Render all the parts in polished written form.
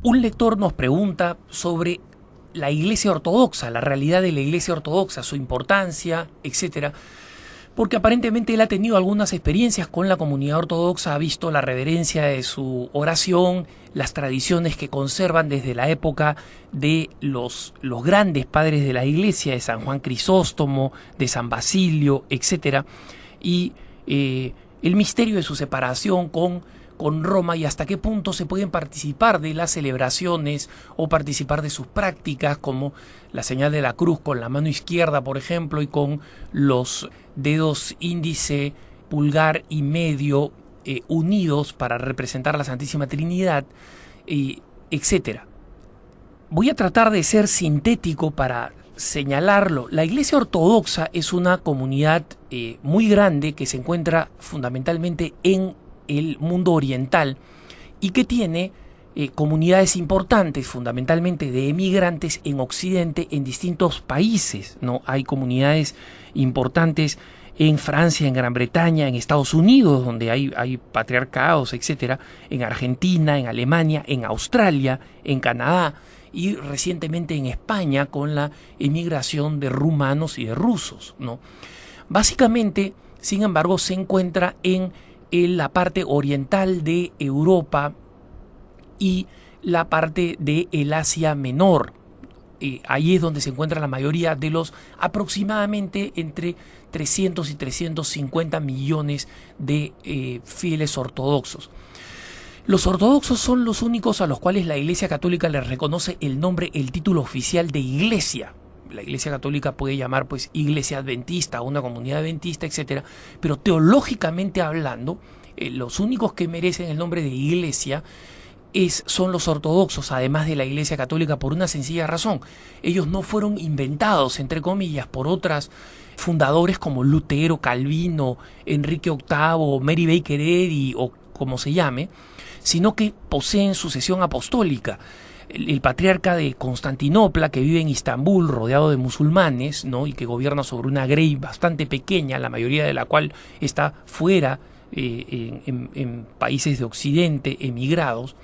Un lector nos pregunta sobre la Iglesia Ortodoxa, la realidad de la Iglesia Ortodoxa, su importancia, etcétera, porque aparentemente él ha tenido algunas experiencias con la comunidad ortodoxa, ha visto la reverencia de su oración, las tradiciones que conservan desde la época de los grandes padres de la Iglesia, de San Juan Crisóstomo, de San Basilio, etcétera, y el misterio de su separación con Roma y hasta qué punto se pueden participar de las celebraciones o participar de sus prácticas, como la señal de la cruz con la mano izquierda, por ejemplo, y con los dedos índice, pulgar y medio unidos para representar la Santísima Trinidad, etcétera. Voy a tratar de ser sintético para señalarlo. La Iglesia Ortodoxa es una comunidad muy grande que se encuentra fundamentalmente en el mundo oriental y que tiene comunidades importantes, fundamentalmente de emigrantes en Occidente, en distintos países, ¿no? Hay comunidades importantes en Francia, en Gran Bretaña, en Estados Unidos, donde hay patriarcados, etcétera, en Argentina, en Alemania, en Australia, en Canadá y recientemente en España con la emigración de rumanos y de rusos, ¿no? Básicamente, sin embargo, se encuentra en la parte oriental de Europa y la parte de el Asia Menor. Ahí es donde se encuentra la mayoría de los aproximadamente entre 300 y 350 millones de fieles ortodoxos. Los ortodoxos son los únicos a los cuales la Iglesia Católica les reconoce el nombre, el título oficial de iglesia. La Iglesia Católica puede llamar pues Iglesia Adventista, una comunidad adventista, etcétera, pero teológicamente hablando, los únicos que merecen el nombre de iglesia son los ortodoxos, además de la Iglesia Católica, por una sencilla razón. Ellos no fueron inventados, entre comillas, por otros fundadores como Lutero, Calvino, Enrique VIII, Mary Baker Eddy o como se llame, sino que poseen sucesión apostólica. El patriarca de Constantinopla, que vive en Istambul, rodeado de musulmanes, ¿no? Y que gobierna sobre una grey bastante pequeña, la mayoría de la cual está fuera en países de Occidente, emigrados,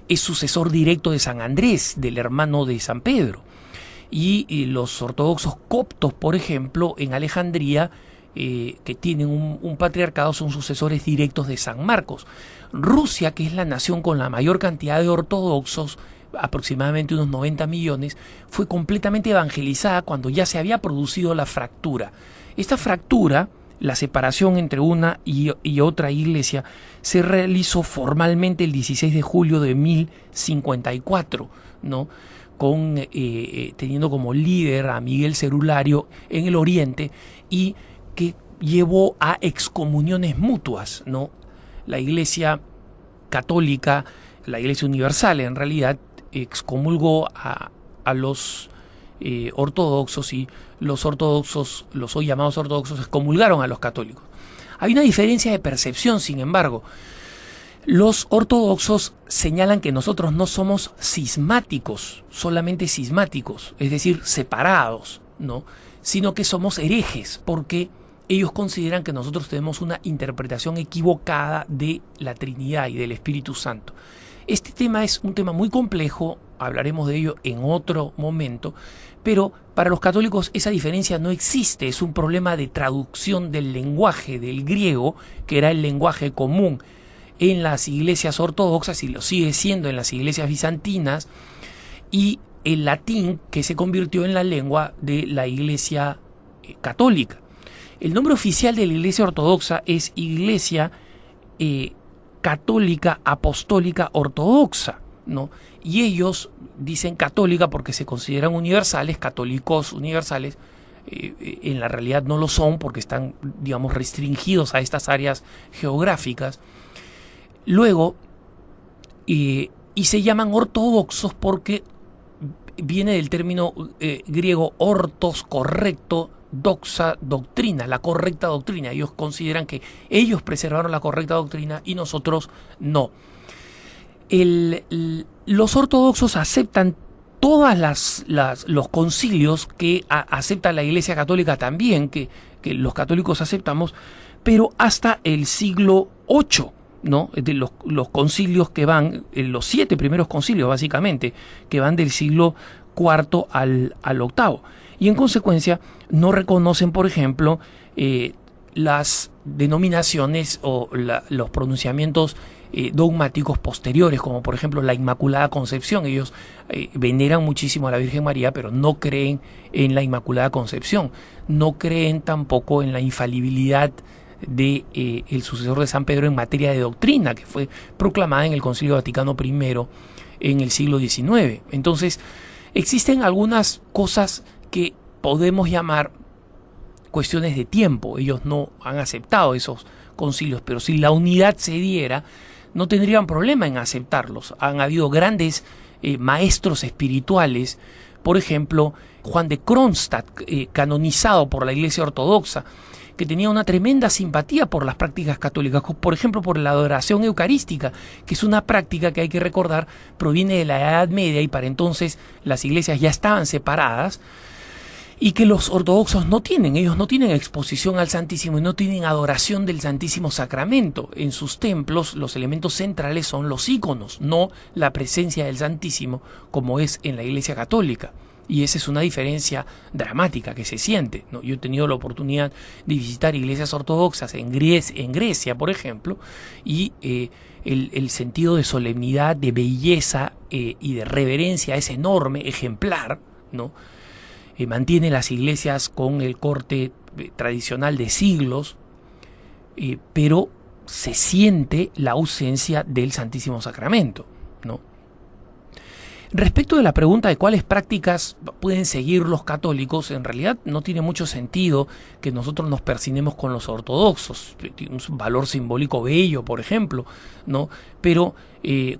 es sucesor directo de San Andrés, del hermano de San Pedro. Y los ortodoxos coptos, por ejemplo, en Alejandría, que tienen un patriarcado, son sucesores directos de San Marcos. Rusia, que es la nación con la mayor cantidad de ortodoxos, aproximadamente unos 90 millones, fue completamente evangelizada cuando ya se había producido la fractura. Esta fractura, la separación entre una y otra iglesia, se realizó formalmente el 16 de julio de 1054, ¿no? Teniendo como líder a Miguel Cerulario en el oriente y que llevó a excomuniones mutuas, ¿no? La Iglesia Católica, la Iglesia Universal en realidad, excomulgó a los ortodoxos y los ortodoxos, los hoy llamados ortodoxos, excomulgaron a los católicos. Hay una diferencia de percepción, sin embargo. Los ortodoxos señalan que nosotros no somos cismáticos, solamente cismáticos, es decir, separados, ¿no? Sino que somos herejes, porque ellos consideran que nosotros tenemos una interpretación equivocada de la Trinidad y del Espíritu Santo. Este tema es un tema muy complejo, hablaremos de ello en otro momento, pero para los católicos esa diferencia no existe, es un problema de traducción del lenguaje del griego, que era el lenguaje común en las iglesias ortodoxas y lo sigue siendo en las iglesias bizantinas, y el latín, que se convirtió en la lengua de la Iglesia Católica. El nombre oficial de la Iglesia Ortodoxa es Iglesia Católica Apostólica Ortodoxa, ¿no? Y ellos dicen católica porque se consideran universales, católicos universales. En la realidad no lo son porque están, digamos, restringidos a estas áreas geográficas. Luego, y se llaman ortodoxos porque viene del término griego ortos, correcto, doxa, doctrina, la correcta doctrina. Ellos consideran que ellos preservaron la correcta doctrina y nosotros no. Los ortodoxos aceptan todas los concilios que acepta la Iglesia Católica también, que los católicos aceptamos, pero hasta el siglo VIII, ¿no? De los concilios que van, los 7 primeros concilios básicamente, que van del siglo IV al VIII. Y en consecuencia no reconocen, por ejemplo, las denominaciones o los pronunciamientos dogmáticos posteriores, como por ejemplo la Inmaculada Concepción. Ellos veneran muchísimo a la Virgen María, pero no creen en la Inmaculada Concepción. No creen tampoco en la infalibilidad de el sucesor de San Pedro en materia de doctrina, que fue proclamada en el Concilio Vaticano I en el siglo XIX. Entonces, existen algunas cosas que podemos llamar cuestiones de tiempo. Ellos no han aceptado esos concilios, pero si la unidad se diera, no tendrían problema en aceptarlos. Han habido grandes maestros espirituales, por ejemplo, Juan de Kronstadt, canonizado por la Iglesia Ortodoxa, que tenía una tremenda simpatía por las prácticas católicas, por ejemplo por la adoración eucarística, que es una práctica que hay que recordar proviene de la Edad Media, y para entonces las iglesias ya estaban separadas, y que los ortodoxos no tienen. Ellos no tienen exposición al Santísimo y no tienen adoración del Santísimo Sacramento. En sus templos los elementos centrales son los íconos, no la presencia del Santísimo como es en la Iglesia Católica. Y esa es una diferencia dramática que se siente, ¿no? Yo he tenido la oportunidad de visitar iglesias ortodoxas en Grecia, por ejemplo, y el sentido de solemnidad, de belleza y de reverencia es enorme, ejemplar, ¿no? Mantiene las iglesias con el corte tradicional de siglos, pero se siente la ausencia del Santísimo Sacramento, ¿no? Respecto de la pregunta de cuáles prácticas pueden seguir los católicos, en realidad no tiene mucho sentido que nosotros nos persinemos con los ortodoxos. Tiene un valor simbólico bello, por ejemplo, ¿no? Pero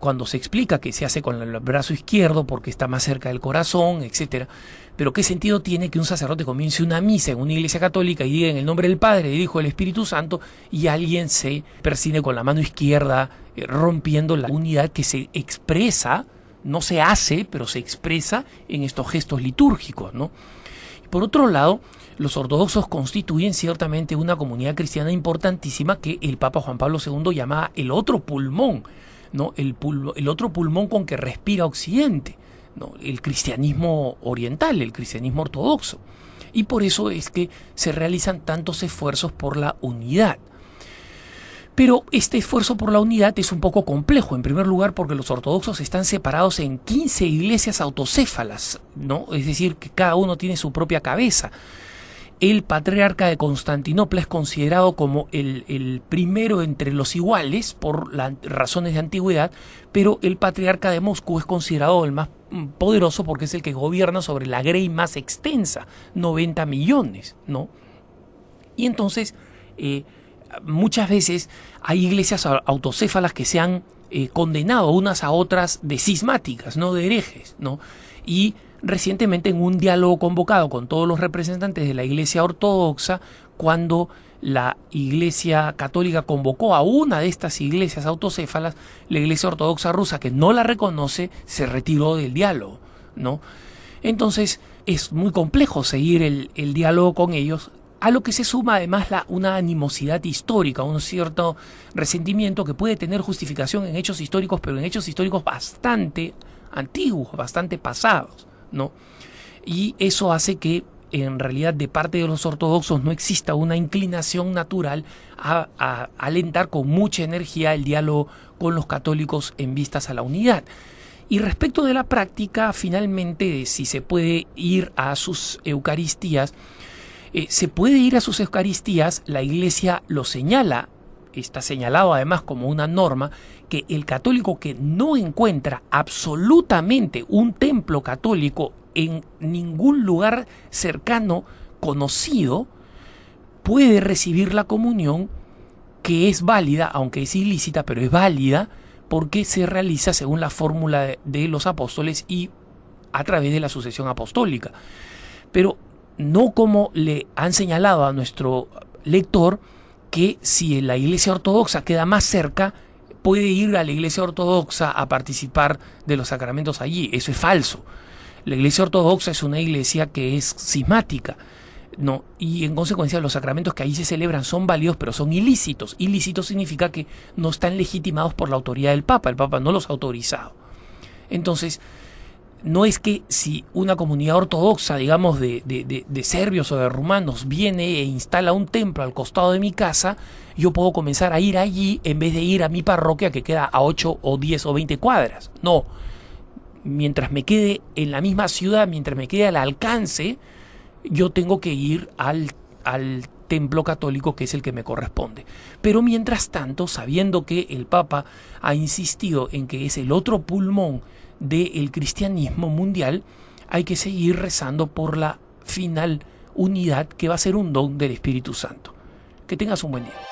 cuando se explica que se hace con el brazo izquierdo porque está más cerca del corazón, etcétera. Pero ¿qué sentido tiene que un sacerdote comience una misa en una iglesia católica y diga en el nombre del Padre, del Hijo y del Espíritu Santo, y alguien se persine con la mano izquierda, rompiendo la unidad que se expresa? No se hace, pero se expresa en estos gestos litúrgicos, ¿no? Y por otro lado, los ortodoxos constituyen ciertamente una comunidad cristiana importantísima que el Papa Juan Pablo II llamaba el otro pulmón, ¿no? El otro pulmón con que respira Occidente, ¿no? El cristianismo oriental, el cristianismo ortodoxo. Y por eso es que se realizan tantos esfuerzos por la unidad. Pero este esfuerzo por la unidad es un poco complejo, en primer lugar porque los ortodoxos están separados en 15 iglesias autocéfalas, ¿no? Es decir, que cada uno tiene su propia cabeza. El patriarca de Constantinopla es considerado como el primero entre los iguales por las razones de antigüedad, pero el patriarca de Moscú es considerado el más poderoso porque es el que gobierna sobre la grey más extensa, 90 millones, ¿no? Y entonces muchas veces hay iglesias autocéfalas que se han condenado unas a otras de cismáticas, no de herejes, ¿no? Y recientemente en un diálogo convocado con todos los representantes de la Iglesia Ortodoxa, cuando la Iglesia Católica convocó a una de estas iglesias autocéfalas, la Iglesia Ortodoxa rusa, que no la reconoce, se retiró del diálogo, ¿no? Entonces es muy complejo seguir el diálogo con ellos, a lo que se suma además una animosidad histórica, un cierto resentimiento que puede tener justificación en hechos históricos, pero en hechos históricos bastante antiguos, bastante pasados, ¿no? Y eso hace que en realidad de parte de los ortodoxos no exista una inclinación natural a alentar con mucha energía el diálogo con los católicos en vistas a la unidad. Y respecto de la práctica, finalmente, de si se puede ir a sus Eucaristías, se puede ir a sus Eucaristías, la Iglesia lo señala, está señalado además como una norma, que el católico que no encuentra absolutamente un templo católico en ningún lugar cercano conocido, puede recibir la comunión, que es válida, aunque es ilícita, pero es válida, porque se realiza según la fórmula de los apóstoles y a través de la sucesión apostólica. Pero no como le han señalado a nuestro lector, que si la Iglesia Ortodoxa queda más cerca, puede ir a la Iglesia Ortodoxa a participar de los sacramentos allí. Eso es falso. La Iglesia Ortodoxa es una iglesia que es cismática. No, y en consecuencia los sacramentos que ahí se celebran son válidos, pero son ilícitos. Ilícitos significa que no están legitimados por la autoridad del Papa. El Papa no los ha autorizado. Entonces, no es que si una comunidad ortodoxa, digamos, de serbios o de rumanos viene e instala un templo al costado de mi casa, yo puedo comenzar a ir allí en vez de ir a mi parroquia que queda a 8 o 10 o 20 cuadras. No, mientras me quede en la misma ciudad, mientras me quede al alcance, yo tengo que ir al templo católico que es el que me corresponde. Pero mientras tanto, sabiendo que el Papa ha insistido en que es el otro pulmón del cristianismo mundial, hay que seguir rezando por la final unidad que va a ser un don del Espíritu Santo. Que tengas un buen día.